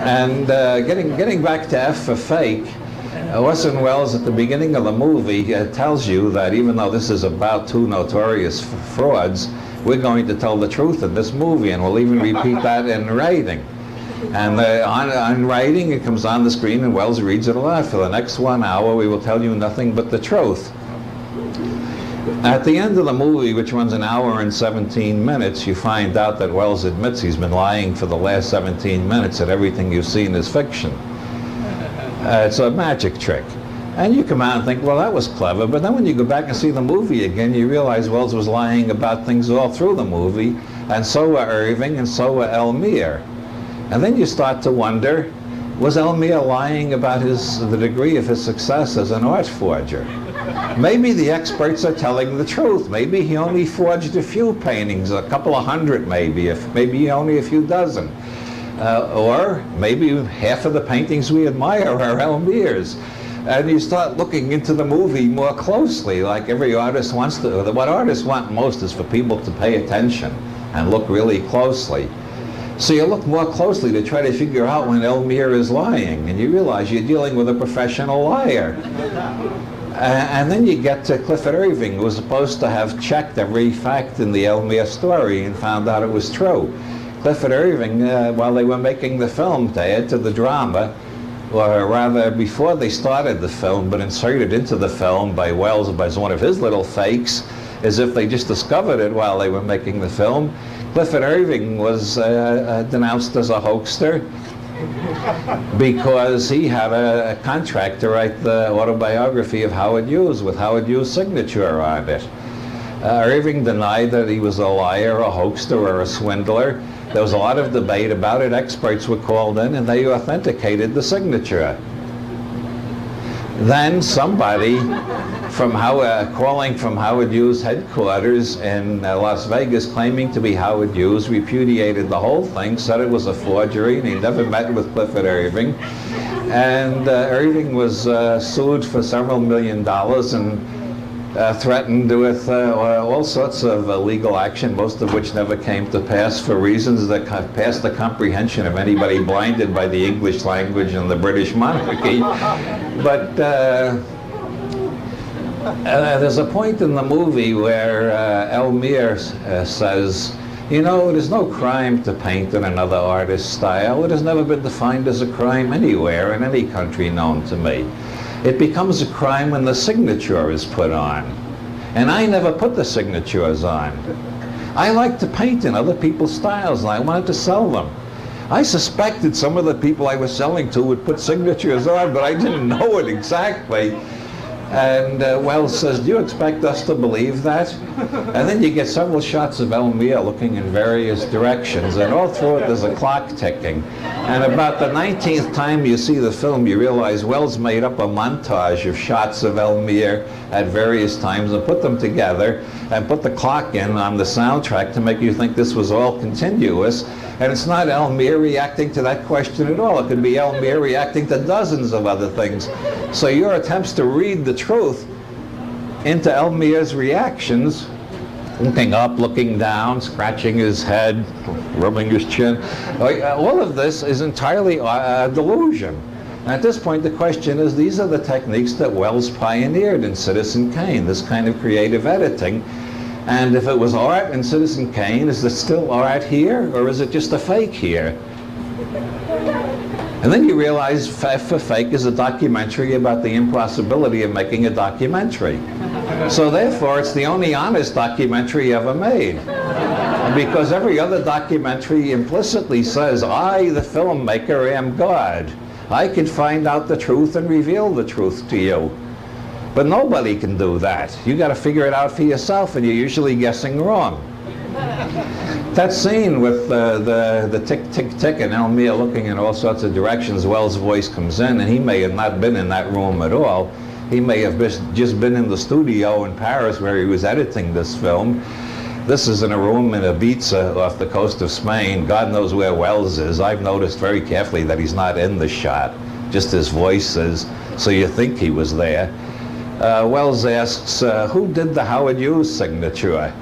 And getting back to F for fake, Orson Welles at the beginning of the movie tells you that even though this is about two notorious frauds, we're going to tell the truth in this movie, and we'll even repeat that in writing. And on writing, it comes on the screen, and Welles reads it aloud. For the next 1 hour, we will tell you nothing but the truth. At the end of the movie, which runs an hour and 17 minutes, you find out that Welles admits he's been lying for the last 17 minutes, and everything you've seen is fiction. It's a magic trick. And you come out and think, well, that was clever. But then when you go back and see the movie again, you realize Welles was lying about things all through the movie, and so were Irving, and so were Elmire. And then you start to wonder, was Elmire lying about the degree of his success as an art forger? Maybe the experts are telling the truth. Maybe he only forged a few paintings, a couple of hundred maybe, maybe only a few dozen. Or maybe half of the paintings we admire are Elmire's. And you start looking into the movie more closely, like every artist wants to. What artists want most is for people to pay attention and look really closely. So you look more closely to try to figure out when Elmire is lying, and you realize you're dealing with a professional liar. And then you get to Clifford Irving, who was supposed to have checked every fact in the Elmire story and found out it was true. Clifford Irving, while they were making the film, to add to the drama, or rather before they started the film, but inserted into the film by Welles by one of his little fakes, as if they just discovered it while they were making the film, Clifford Irving was denounced as a hoaxer because he had a contract to write the autobiography of Howard Hughes with Howard Hughes' signature on it. Irving denied that he was a liar, a hoaxer, or a swindler. There was a lot of debate about it. Experts were called in, and they authenticated the signature. Then somebody calling from Howard Hughes headquarters in Las Vegas, claiming to be Howard Hughes, repudiated the whole thing, said it was a forgery, and he never met with Clifford Irving. And Irving was sued for several $million and threatened with all sorts of legal action, most of which never came to pass for reasons that passed the comprehension of anybody blinded by the English language and the British monarchy. But there's a point in the movie where Elmire says, you know, it is no crime to paint in another artist's style. It has never been defined as a crime anywhere in any country known to me. It becomes a crime when the signature is put on. And I never put the signatures on. I like to paint in other people's styles, and I wanted to sell them. I suspected some of the people I was selling to would put signatures on, but I didn't know it exactly. And Welles says, do you expect us to believe that? And then you get several shots of Elmire looking in various directions, and all through it there's a clock ticking. And about the 19th time you see the film, you realize Welles made up a montage of shots of Elmire at various times and put them together and put the clock in on the soundtrack to make you think this was all continuous. And it's not Elmire reacting to that question at all. It could be Elmire reacting to dozens of other things. So your attempts to read the truth into Elmire's reactions, looking up, looking down, scratching his head, rubbing his chin, all of this is entirely a delusion. And at this point the question is, these are the techniques that Welles pioneered in Citizen Kane, this kind of creative editing. And if it was art in Citizen Kane, is it still art here, or is it just a fake here? And then you realize F for Fake is a documentary about the impossibility of making a documentary. So therefore, it's the only honest documentary ever made. Because every other documentary implicitly says, I, the filmmaker, am God. I can find out the truth and reveal the truth to you. But nobody can do that. You got to figure it out for yourself, and you're usually guessing wrong. That scene with the tick, tick, tick, and Elmire looking in all sorts of directions, Welles' voice comes in, and he may have not been in that room at all. He may have just been in the studio in Paris where he was editing this film. This is in a room in Ibiza off the coast of Spain. God knows where Welles is. I've noticed very carefully that he's not in the shot. Just his voice is, so you think he was there. Welles asks, who did the Howard Hughes signature?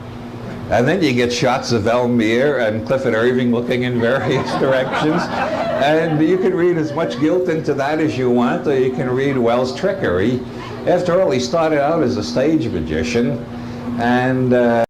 And then you get shots of Elmire and Clifford Irving looking in various directions. And you can read as much guilt into that as you want, or you can read Welles' trickery. After all, he started out as a stage magician, and